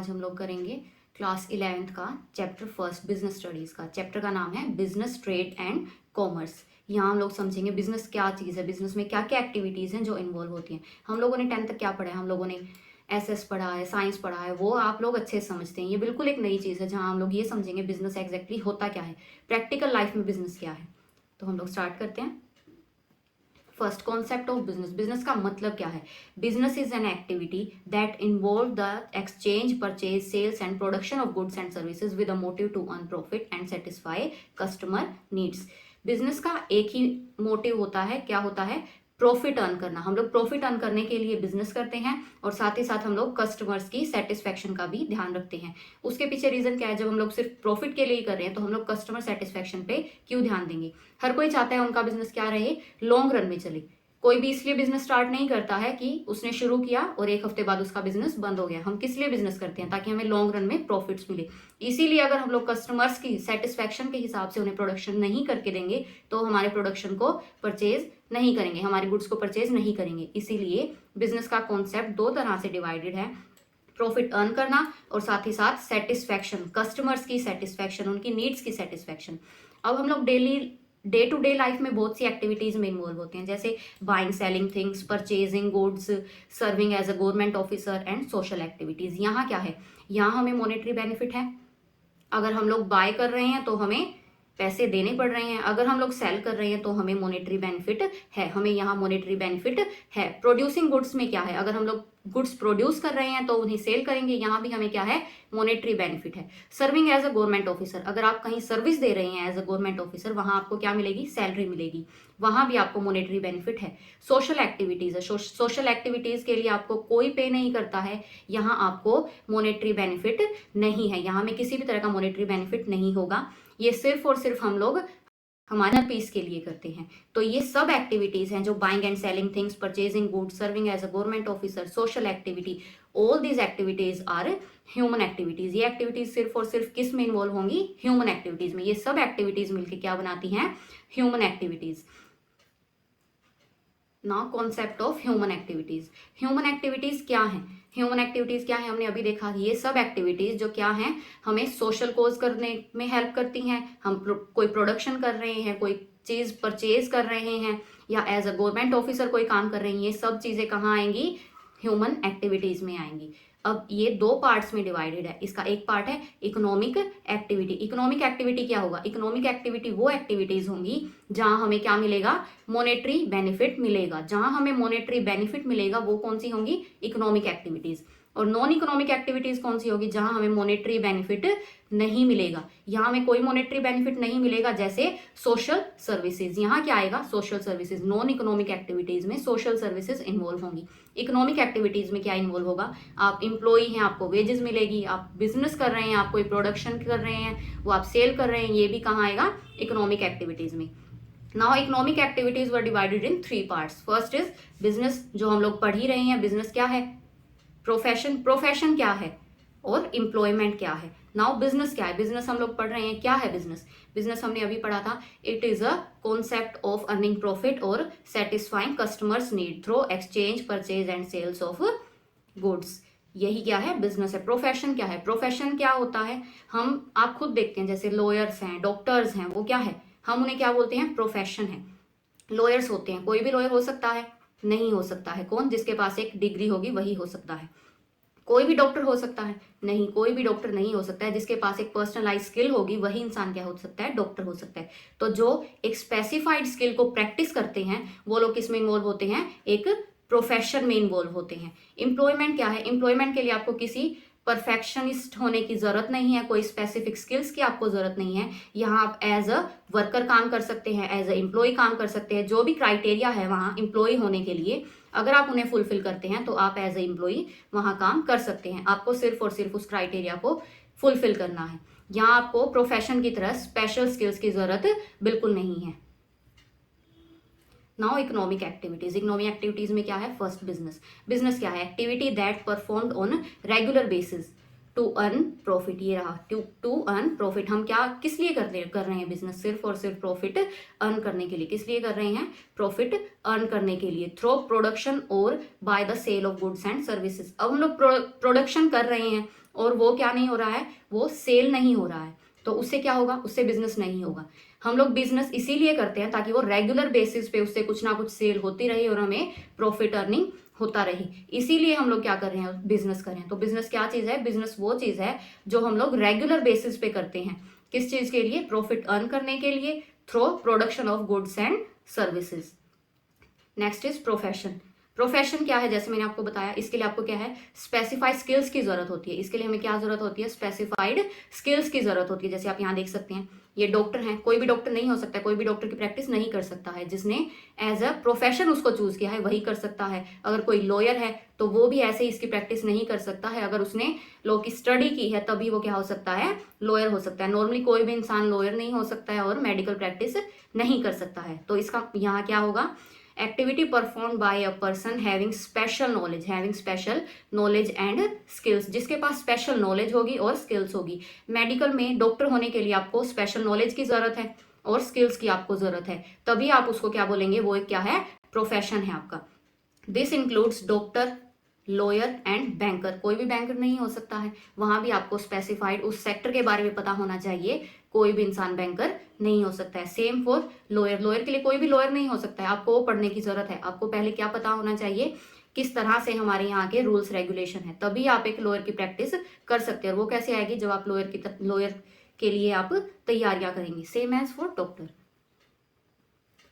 आज हम लोग करेंगे क्लास 11th का चैप्टर फर्स्ट बिजनेस स्टडीज़ का। चैप्टर का नाम है बिजनेस, ट्रेड एंड कॉमर्स। यहाँ हम लोग समझेंगे बिजनेस क्या चीज़ है, बिजनेस में क्या क्या एक्टिविटीज़ हैं जो इन्वॉल्व होती हैं। हम लोगों ने 10th तक क्या पढ़ा है, हम लोगों ने एसएस पढ़ा है, साइंस पढ़ा है, वो आप लोग अच्छे से समझते हैं। ये बिल्कुल एक नई चीज़ है जहाँ हम लोग ये समझेंगे बिजनेस एग्जैक्टली होता क्या है, प्रैक्टिकल लाइफ में बिजनेस क्या है। तो हम लोग स्टार्ट करते हैं। First concept of business. Business का मतलब क्या है? Business is an activity that involve the exchange, purchase, sales and production of goods and services with a motive to earn profit and satisfy customer needs. Business का एक ही motive होता है, क्या होता है? प्रॉफिट अर्न करना। हम लोग प्रॉफिट अर्न करने के लिए बिजनेस करते हैं और साथ ही साथ हम लोग कस्टमर्स की सेटिस्फेक्शन का भी ध्यान रखते हैं। उसके पीछे रीजन क्या है? जब हम लोग सिर्फ प्रॉफिट के लिए ही कर रहे हैं तो हम लोग कस्टमर सेटिस्फेक्शन पे क्यों ध्यान देंगे? हर कोई चाहता है उनका बिजनेस क्या रहे, लॉन्ग रन में चले। कोई भी इसलिए बिजनेस स्टार्ट नहीं करता है कि उसने शुरू किया और एक हफ्ते बाद उसका बिजनेस बंद हो गया। हम किस लिए बिजनेस करते हैं? ताकि हमें लॉन्ग रन में प्रॉफिट्स मिले। इसीलिए अगर हम लोग कस्टमर्स की सेटिस्फेक्शन के हिसाब से उन्हें प्रोडक्शन नहीं करके देंगे तो हमारे प्रोडक्शन को परचेज नहीं करेंगे, हमारी गुड्स को परचेज नहीं करेंगे। इसीलिए बिजनेस का कॉन्सेप्ट दो तरह से डिवाइडेड है, प्रॉफिट अर्न करना और साथ ही साथ सेटिस्फेक्शन, कस्टमर्स की सेटिस्फेक्शन, उनकी नीड्स की सेटिस्फेक्शन। अब हम लोग डे टू डे लाइफ में बहुत सी एक्टिविटीज में इन्वॉल्व होते हैं, जैसे buying, selling things, purchasing goods, serving as a government officer and social activities. यहाँ क्या है? यहाँ हमें मॉनेटरी बेनिफिट है। अगर हम लोग बाय कर रहे हैं तो हमें पैसे देने पड़ रहे हैं, अगर हम लोग सेल कर रहे हैं तो हमें मॉनेटरी बेनिफिट है, हमें यहाँ मॉनेटरी बेनिफिट है। प्रोड्यूसिंग गुड्स में क्या है? अगर हम लोग गुड्स प्रोड्यूस कर रहे हैं तो उन्हें सेल करेंगे, यहाँ भी हमें क्या है? मॉनेटरी बेनिफिट है। Serving as a government officer, अगर आप कहीं सर्विस दे रहे हैं एज अ गवर्नमेंट ऑफिसर, वहां आपको क्या मिलेगी? सैलरी मिलेगी, वहां भी आपको मॉनेटरी बेनिफिट है। सोशल एक्टिविटीज है, सोशल एक्टिविटीज के लिए आपको कोई पे नहीं करता है, यहाँ आपको मॉनेटरी बेनिफिट नहीं है, यहाँ में किसी भी तरह का मॉनेटरी बेनिफिट नहीं होगा। ये सिर्फ और सिर्फ हम लोग हमारे पीस के लिए करते हैं। तो ये सब एक्टिविटीज हैं जो buying and selling things, purchasing goods, serving as a government officer, social activity, all these activities are human activities. ये एक्टिविटीज सिर्फ और सिर्फ किस में इन्वॉल्व होंगी? ह्यूमन एक्टिविटीज में। ये सब एक्टिविटीज मिलकर क्या बनाती हैं? Human activities. Now concept of human activities. Human activities क्या है? ह्यूमन एक्टिविटीज क्या है? हमने अभी देखा, ये सब एक्टिविटीज जो क्या हैं, हमें सोशल कोज करने में हेल्प करती हैं। हम कोई प्रोडक्शन कर रहे हैं, कोई चीज परचेज कर रहे हैं, या एज अ गवर्नमेंट ऑफिसर कोई काम कर रहे हैं, ये सब चीजें कहाँ आएंगी? ह्यूमन एक्टिविटीज में आएंगी। अब ये दो पार्ट्स में डिवाइडेड है। इसका एक पार्ट है इकोनॉमिक एक्टिविटी। इकोनॉमिक एक्टिविटी क्या होगा? इकोनॉमिक एक्टिविटी वो एक्टिविटीज होंगी जहां हमें क्या मिलेगा? मॉनेटरी बेनिफिट मिलेगा। जहां हमें मॉनेटरी बेनिफिट मिलेगा वो कौन सी होंगी? Economic activities. और नॉन इकोनॉमिक एक्टिविटीज कौन सी होगी? जहां हमें मॉनेटरी बेनिफिट नहीं मिलेगा। यहाँ हमें कोई मॉनेटरी बेनिफिट नहीं मिलेगा, जैसे सोशल सर्विसेज। यहाँ क्या आएगा? Social services. Non economic activities में सोशल सर्विसेज इन्वॉल्व होंगी। इकोनॉमिक एक्टिविटीज में क्या इन्वॉल्व होगा? आप इंप्लॉई हैं, आपको वेजेस मिलेगी, आप बिजनेस कर रहे हैं, आप कोई प्रोडक्शन कर रहे हैं, वो आप सेल कर रहे हैं, ये भी कहाँ आएगा? इकोनॉमिक एक्टिविटीज में। Now economic activities were divided in 3 parts. First is business, जो हम लोग पढ़ ही रहे हैं। बिजनेस क्या है? प्रोफेशन। प्रोफेशन क्या है? और एम्प्लॉयमेंट क्या है? नाउ बिजनेस क्या है? बिजनेस हम लोग पढ़ रहे हैं, क्या है बिजनेस? बिजनेस हमने अभी पढ़ा था, it is a concept of earning profit और satisfying customers need through exchange, purchase and sales of goods. यही क्या है? बिजनेस है। प्रोफेशन क्या है? प्रोफेशन क्या होता है? हम आप खुद देखते हैं, जैसे लॉयर्स हैं, डॉक्टर्स हैं, वो क्या है? हम उन्हें क्या बोलते हैं? प्रोफेशन है। लॉयर्स होते हैं, कोई भी लॉयर हो सकता है? नहीं हो सकता है। कौन? जिसके पास एक डिग्री होगी वही हो सकता है। कोई भी डॉक्टर हो सकता है? नहीं, कोई भी डॉक्टर नहीं हो सकता है। जिसके पास एक पर्सनलाइज स्किल होगी वही इंसान क्या हो सकता है? डॉक्टर हो सकता है। तो जो एक स्पेसिफाइड स्किल को प्रैक्टिस करते हैं वो लोग किस में इन्वॉल्व होते हैं? एक प्रोफेशन में इन्वॉल्व होते हैं। एम्प्लॉयमेंट क्या है? एम्प्लॉयमेंट के लिए आपको किसी परफेक्शनिस्ट होने की जरूरत नहीं है, कोई स्पेसिफिक स्किल्स की आपको जरूरत नहीं है। यहाँ आप एज अ वर्कर काम कर सकते हैं, एज अ एम्प्लॉय काम कर सकते हैं। जो भी क्राइटेरिया है वहाँ एम्प्लॉय होने के लिए, अगर आप उन्हें फुलफिल करते हैं तो आप एज अ एम्प्लॉय वहाँ काम कर सकते हैं। आपको सिर्फ और सिर्फ उस क्राइटेरिया को फुलफिल करना है। यहाँ आपको प्रोफेशन की तरह स्पेशल स्किल्स की जरूरत बिल्कुल नहीं है। Now economic activities. Economic activities में क्या है? First business. बिजनेस क्या है? Activity that performed on regular basis to earn profit. ये रहा, टू अर्न प्रॉफिट। हम क्या किस लिए कर रहे हैं बिजनेस? सिर्फ और सिर्फ प्रॉफिट अर्न करने के लिए। किस लिए कर रहे हैं? प्रॉफिट अर्न करने के लिए, थ्रू प्रोडक्शन और by the sale of goods and services. अब हम लोग प्रोडक्शन कर रहे हैं और वो क्या नहीं हो रहा है, वो सेल नहीं हो रहा है, तो उससे क्या होगा, उससे बिजनेस नहीं होगा। हम लोग बिजनेस इसीलिए करते हैं ताकि वो रेगुलर बेसिस पे उससे कुछ ना कुछ सेल होती रही और हमें प्रॉफिट अर्निंग होता रही, इसीलिए हम लोग क्या कर रहे हैं, बिजनेस कर रहे हैं। तो बिजनेस क्या चीज है, बिजनेस वो चीज है जो हम लोग रेगुलर बेसिस पे करते हैं। किस चीज के लिए, प्रॉफिट अर्न करने के लिए, through production of goods and services. Next is profession. Profession क्या है, जैसे मैंने आपको बताया, इसके लिए आपको क्या है, स्पेसिफाइड स्किल्स की जरूरत होती है। इसके लिए हमें क्या जरूरत होती है, स्पेसिफाइड स्किल्स की जरूरत होती है। जैसे आप यहाँ देख सकते हैं, ये डॉक्टर हैं, कोई भी डॉक्टर नहीं हो सकता, कोई भी डॉक्टर की प्रैक्टिस नहीं कर सकता है। जिसने एज अ प्रोफेशन उसको चूज किया है वही कर सकता है। अगर कोई लॉयर है तो वो भी ऐसे ही इसकी प्रैक्टिस नहीं कर सकता है, अगर उसने लॉ की स्टडी की है तभी वो क्या हो सकता है, लॉयर हो सकता है। नॉर्मली कोई भी इंसान लॉयर नहीं हो सकता है और मेडिकल प्रैक्टिस नहीं कर सकता है। तो इसका यहाँ क्या होगा, activity perform by a person having special knowledge and skills, जिसके पास स्पेशल नॉलेज होगी और स्किल्स होगी। मेडिकल में डॉक्टर होने के लिए आपको स्पेशल नॉलेज की जरूरत है और स्किल्स की आपको जरूरत है, तभी आप उसको क्या बोलेंगे, वो एक क्या है, प्रोफेशन है आपका। This includes doctor, lawyer and banker. कोई भी बैंकर नहीं हो सकता है, वहां भी आपको स्पेसिफाइड उस सेक्टर के बारे में पता होना चाहिए। कोई भी इंसान बैंकर नहीं हो सकता है। सेम फॉर लॉयर, लॉयर के लिए कोई भी लॉयर नहीं हो सकता है, आपको वो पढ़ने की जरूरत है। आपको पहले क्या पता होना चाहिए, किस तरह से हमारे यहाँ के रूल्स रेगुलेशन है, तभी आप एक लॉयर की प्रैक्टिस कर सकते हैं। और वो कैसे आएगी, जब आप लॉयर के लिए आप तैयारियां करेंगे। Same as for doctor.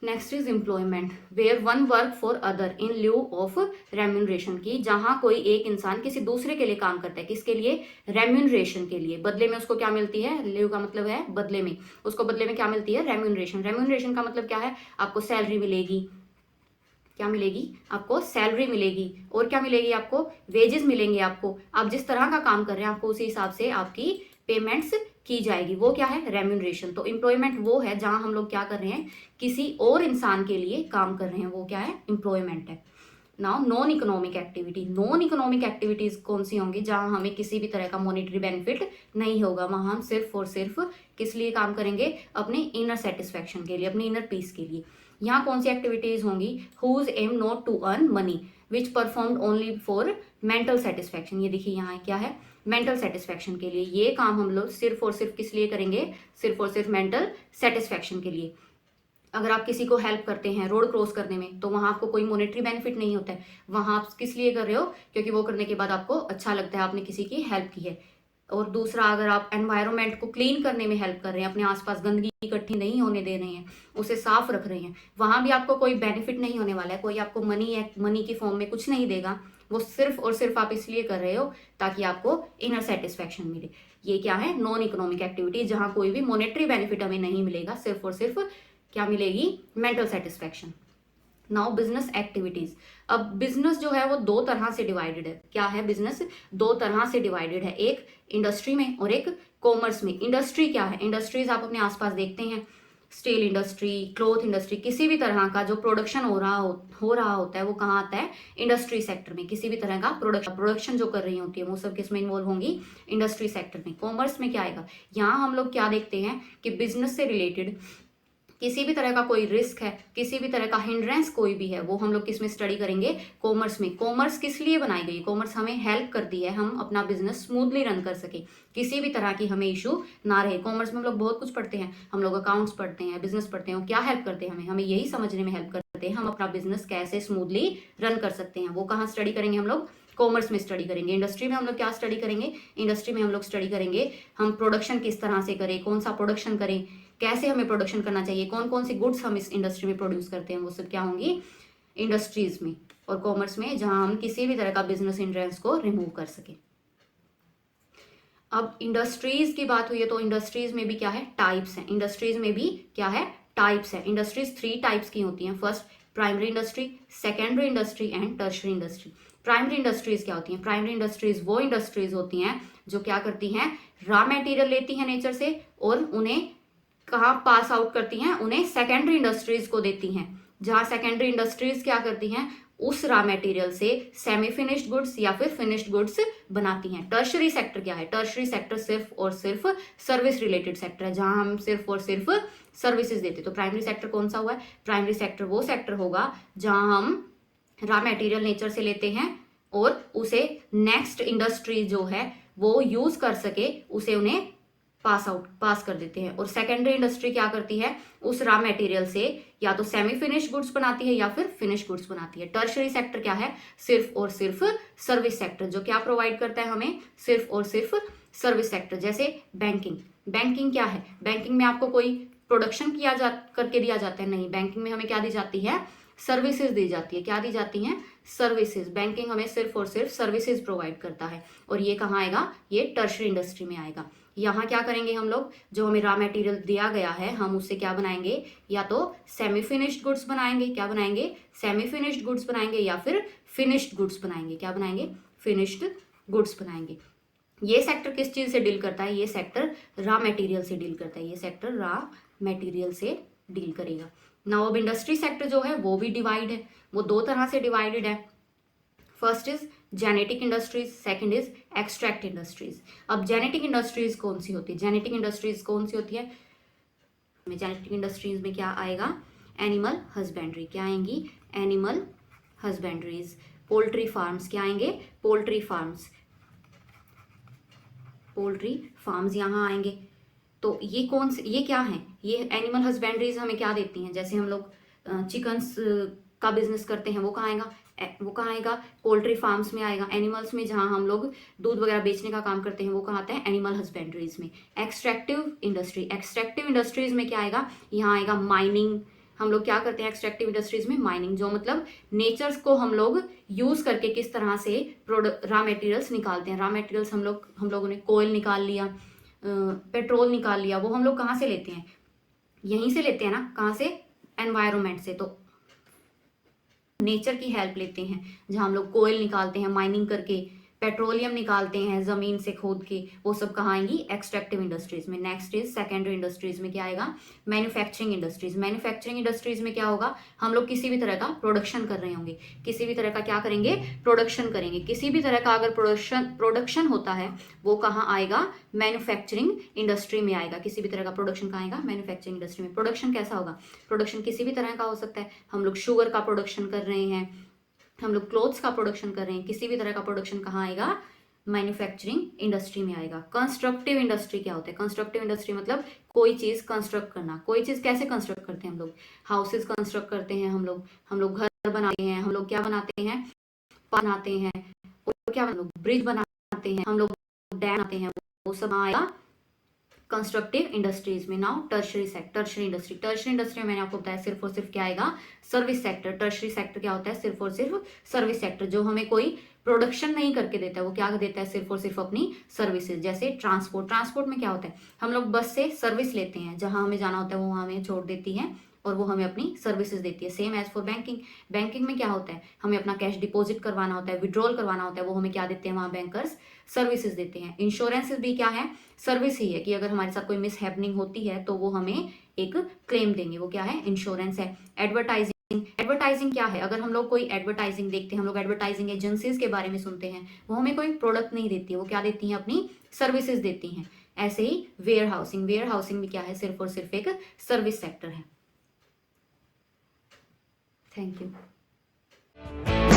Next is employment, where one work for other in lieu of remuneration की, जहां कोई एक इंसान किसी दूसरे के लिए काम करता है, किसके लिए, रेम्यूनरेशन के लिए। बदले में उसको क्या मिलती है, ल्यू का मतलब है बदले में, उसको बदले में क्या मिलती है, रेम्यूनरेशन। रेम्यूनरेशन का मतलब क्या है, आपको सैलरी मिलेगी, क्या मिलेगी, आपको सैलरी मिलेगी, और क्या मिलेगी, आपको वेजेस मिलेंगे। आपको, आप जिस तरह का काम कर रहे हैं आपको उसी हिसाब से आपकी पेमेंट्स की जाएगी, वो क्या है, रेम्यूनरेशन। तो एम्प्लॉयमेंट वो है जहां हम लोग क्या कर रहे हैं, किसी और इंसान के लिए काम कर रहे हैं, वो क्या है, एम्प्लॉयमेंट है। Now non economic activity, non economic activities कौन सी होंगी, जहां हमें किसी भी तरह का मॉनेटरी बेनिफिट नहीं होगा। वहां हम सिर्फ और सिर्फ किस लिए काम करेंगे, अपने इनर सेटिस्फैक्शन के लिए, अपनी इनर पीस के लिए। यहाँ कौन सी एक्टिविटीज होंगी, whose aim not to earn money which performed only for mental satisfaction. ये देखिए यहाँ क्या है, मेंटल सेटिस्फैक्शन के लिए। ये काम हम लोग सिर्फ और सिर्फ किस लिए करेंगे, सिर्फ और सिर्फ मेंटल सेटिस्फैक्शन के लिए। अगर आप किसी को हेल्प करते हैं रोड क्रॉस करने में, तो वहां आपको कोई मॉनेटरी बेनिफिट नहीं होता है, वहां आप किस लिए कर रहे हो, क्योंकि वो करने के बाद आपको अच्छा लगता है, आपने किसी की हेल्प की है। और दूसरा, अगर आप एनवायरनमेंट को क्लीन करने में हेल्प कर रहे हैं, अपने आसपास गंदगी इकट्ठी नहीं होने दे रहे हैं, उसे साफ रख रहे हैं, वहां भी आपको कोई बेनिफिट नहीं होने वाला है, कोई आपको मनी की फॉर्म में कुछ नहीं देगा। वो सिर्फ और सिर्फ आप इसलिए कर रहे हो ताकि आपको इनर सेटिस्फैक्शन मिले। ये क्या है, नॉन इकोनॉमिक एक्टिविटी, जहां कोई भी मॉनेटरी बेनिफिट हमें नहीं मिलेगा, सिर्फ और सिर्फ क्या मिलेगी, mental satisfaction. Now business activities. अब बिजनेस जो है वो दो तरह से डिवाइडेड है। क्या है, बिजनेस दो तरह से डिवाइडेड है, एक इंडस्ट्री में और एक कॉमर्स में। इंडस्ट्री क्या है, इंडस्ट्रीज आप अपने आसपास देखते हैं, स्टील इंडस्ट्री, क्लॉथ इंडस्ट्री, किसी भी तरह का जो प्रोडक्शन हो रहा होता है वो कहाँ आता है, इंडस्ट्री सेक्टर में। किसी भी तरह का प्रोडक्शन जो कर रही होती है वो सब किसमें इन्वॉल्व होंगी, इंडस्ट्री सेक्टर में। कॉमर्स में क्या आएगा, यहाँ हम लोग क्या देखते हैं कि बिजनेस से रिलेटेड किसी भी तरह का कोई रिस्क है, किसी भी तरह का हिंड्रेंस कोई भी है, वो हम लोग किस में स्टडी करेंगे, कॉमर्स में। कॉमर्स किस लिए बनाई गई, कॉमर्स हमें हेल्प करती है हम अपना बिजनेस स्मूथली रन कर सके, किसी भी तरह की हमें इशू ना रहे। कॉमर्स में हम लोग बहुत कुछ पढ़ते हैं, हम लोग अकाउंट्स पढ़ते हैं, बिजनेस पढ़ते हैं, क्या हेल्प करते हैं हमें यही समझने में हेल्प करते हैं हम अपना बिजनेस कैसे स्मूथली रन कर सकते हैं। वो कहाँ स्टडी करेंगे हम लोग, कॉमर्स में स्टडी करेंगे। इंडस्ट्री में हम लोग क्या स्टडी करेंगे, इंडस्ट्री में हम लोग स्टडी करेंगे हम प्रोडक्शन किस तरह से करें, कौन सा प्रोडक्शन करें, कैसे हमें प्रोडक्शन करना चाहिए, कौन कौन सी गुड्स हम इस इंडस्ट्री में प्रोड्यूस करते हैं, वो सब क्या होंगी, इंडस्ट्रीज में। और कॉमर्स में जहां हम किसी भी तरह का बिजनेस हिंड्रेंस को रिमूव कर सके। अब इंडस्ट्रीज की बात हुई है तो इंडस्ट्रीज में भी क्या है, टाइप्स हैं। इंडस्ट्रीज में भी क्या है, टाइप्स है। इंडस्ट्रीज 3 टाइप्स की होती हैं। First, primary industry, secondary industry and tertiary industry. Primary industries क्या होती हैं, प्राइमरी इंडस्ट्रीज वो इंडस्ट्रीज होती हैं जो क्या करती हैं, रॉ मटेरियल लेती हैं नेचर से और उन्हें कहाँ पास आउट करती हैं, उन्हें सेकेंडरी इंडस्ट्रीज को देती हैं, जहां सेकेंडरी इंडस्ट्रीज क्या करती हैं, उस रॉ मटेरियल से सेमी फिनिश्ड गुड्स या फिर फिनिश्ड गुड्स बनाती हैं। टर्शरी सेक्टर क्या है, टर्शरी सेक्टर सिर्फ और सिर्फ सर्विस रिलेटेड सेक्टर है, जहां हम सिर्फ और सिर्फ सर्विसेज देते हैं। तो प्राइमरी सेक्टर कौन सा हुआ है, प्राइमरी सेक्टर वो सेक्टर होगा जहां हम रॉ मटेरियल नेचर से लेते हैं और उसे नेक्स्ट इंडस्ट्री जो है वो यूज कर सके उसे उन्हें पास कर देते हैं। और सेकेंडरी इंडस्ट्री क्या करती है, उस रॉ मटेरियल से या तो सेमी फिनिश गुड्स बनाती है या फिर फिनिश गुड्स बनाती है। टर्शरी सेक्टर क्या है, सिर्फ और सिर्फ सर्विस सेक्टर, जो क्या प्रोवाइड करता है हमें, सिर्फ और सिर्फ सर्विस सेक्टर। जैसे बैंकिंग, बैंकिंग क्या है, बैंकिंग में आपको कोई प्रोडक्शन करके दिया जाता है, नहीं, बैंकिंग में हमें क्या दी जाती है, सर्विसेज दी जाती है। क्या दी जाती हैं, सर्विसेज। बैंकिंग हमें सिर्फ और सिर्फ सर्विसेज प्रोवाइड करता है। और ये कहाँ आएगा, ये टर्शरी इंडस्ट्री में आएगा। यहाँ क्या करेंगे हम लोग, जो हमें रॉ मटेरियल दिया गया है हम उससे क्या बनाएंगे, या तो सेमी फिनिश्ड गुड्स बनाएंगे, क्या बनाएंगे, सेमी फिनिश्ड गुड्स बनाएंगे, या फिर फिनिश्ड गुड्स बनाएंगे। क्या बनाएंगे, फिनिश्ड गुड्स बनाएंगे। ये सेक्टर किस चीज से डील करता है, ये सेक्टर रॉ मटेरियल से डील करता है, ये सेक्टर रॉ मटेरियल से डील करेगा। नाउ अब इंडस्ट्री सेक्टर जो है वो भी डिवाइड है, वो दो तरह से डिवाइडेड है। First is genetic industries, second is extract industries. अब जेनेटिक इंडस्ट्रीज कौन सी होती है, जेनेटिक इंडस्ट्रीज कौन सी होती है, जेनेटिक इंडस्ट्रीज में क्या आएगा, एनिमल हस्बेंड्री, क्या आएंगी, एनिमल हस्बेंड्रीज। पोल्ट्री फार्म्स क्या आएंगे, पोल्ट्री फार्म्स, पोल्ट्री फार्म्स यहाँ आएंगे। तो ये कौन से, ये क्या है, ये एनिमल हस्बेंड्रीज हमें क्या देती हैं, जैसे हम लोग चिकन्स का बिजनेस करते हैं, वो कहाँ आएगा, वो कहाँ आएगा, पोल्ट्री फार्म्स में आएगा। एनिमल्स में जहाँ हम लोग दूध वगैरह बेचने का काम करते हैं वो कहाँ आता है, एनिमल हस्बेंड्रीज में। एक्सट्रैक्टिव इंडस्ट्री, एक्सट्रैक्टिव इंडस्ट्रीज में क्या आएगा, यहाँ आएगा माइनिंग। हम लोग क्या करते हैं एक्सट्रैक्टिव इंडस्ट्रीज में, माइनिंग, जो मतलब नेचर्स को हम लोग यूज करके किस तरह से प्रोडक्ट रॉ मटेरियल्स निकालते हैं। रॉ मटेरियल्स हम लोगों ने कोयल निकाल लिया, पेट्रोल निकाल लिया, वो हम लोग कहाँ से लेते हैं, यहीं से लेते हैं ना, कहाँ से, एनवायरमेंट से। तो नेचर की हेल्प लेते हैं, जहाँ हम लोग कोयल निकालते हैं माइनिंग करके, पेट्रोलियम निकालते हैं जमीन से खोद के, वो सब कहाँ आएंगी, एक्सट्रैक्टिव इंडस्ट्रीज में। नेक्स्ट इज सेकेंडरी इंडस्ट्रीज में क्या आएगा, मैन्युफैक्चरिंग इंडस्ट्रीज। मैन्युफैक्चरिंग इंडस्ट्रीज में क्या होगा, हम लोग किसी भी तरह का प्रोडक्शन कर रहे होंगे, किसी भी तरह का क्या करेंगे, प्रोडक्शन करेंगे। किसी भी तरह का अगर प्रोडक्शन होता है वो कहाँ आएगा, मैन्युफैक्चरिंग इंडस्ट्री में आएगा। किसी भी तरह का प्रोडक्शन कहाँ आएगा, मैन्युफैक्चरिंग इंडस्ट्री में। प्रोडक्शन कैसा होगा, प्रोडक्शन किसी भी तरह का हो सकता है, हम लोग शुगर का प्रोडक्शन कर रहे हैं, हम लोग क्लोथ्स का प्रोडक्शन कर रहे हैं, किसी भी तरह का प्रोडक्शन कहाँ आएगा, मैन्युफैक्चरिंग इंडस्ट्री में आएगा। कंस्ट्रक्टिव इंडस्ट्री क्या होता है, कंस्ट्रक्टिव इंडस्ट्री मतलब कोई चीज कंस्ट्रक्ट करना। कोई चीज कैसे कंस्ट्रक्ट करते हैं हम लोग, हाउसेज कंस्ट्रक्ट करते हैं, हम लोग घर बनाते हैं, हम लोग क्या बनाते हैं, बनाते हैं, और क्या हम लोग ब्रिज बनाते हैं, हम लोग डैम बनाते हैं, वो सब आएगा कंस्ट्रक्टिव इंडस्ट्रीज में। Now tertiary sector, tertiary industry, tertiary industry में मैंने आपको बताया सिर्फ और सिर्फ क्या आएगा, सर्विस सेक्टर। टर्शरी सेक्टर क्या होता है, सिर्फ और सिर्फ सर्विस सेक्टर, जो हमें कोई प्रोडक्शन नहीं करके देता है, वो क्या देता है, सिर्फ और सिर्फ अपनी सर्विसेज। जैसे ट्रांसपोर्ट, ट्रांसपोर्ट में क्या होता है, हम लोग बस से सर्विस लेते हैं, जहां हमें जाना होता है वो हमें छोड़ देती है और वो हमें अपनी सर्विसेज देती है। Same as for banking, banking में क्या होता है, हमें अपना कैश डिपॉजिट करवाना होता है, विड्रॉल करवाना होता है, वो हमें क्या देते हैं, वहाँ बैंकर्स सर्विसेज देते हैं। इंश्योरेंस भी क्या है, सर्विस ही है, कि अगर हमारे साथ कोई मिस हैपनिंग होती है तो वो हमें एक क्लेम देंगे, वो क्या है, इंश्योरेंस है। एडवर्टाइजिंग, एडवर्टाइजिंग क्या है, अगर हम लोग कोई एडवर्टाइजिंग देखते हैं, हम लोग एडवर्टाइजिंग एजेंसीज के बारे में सुनते हैं, वो हमें कोई प्रोडक्ट नहीं देती है, वो क्या देती हैं, अपनी सर्विसेज देती हैं। ऐसे ही वेयर हाउसिंग, वेयर हाउसिंग भी क्या है, सिर्फ और सिर्फ एक सर्विस सेक्टर है। Thank you.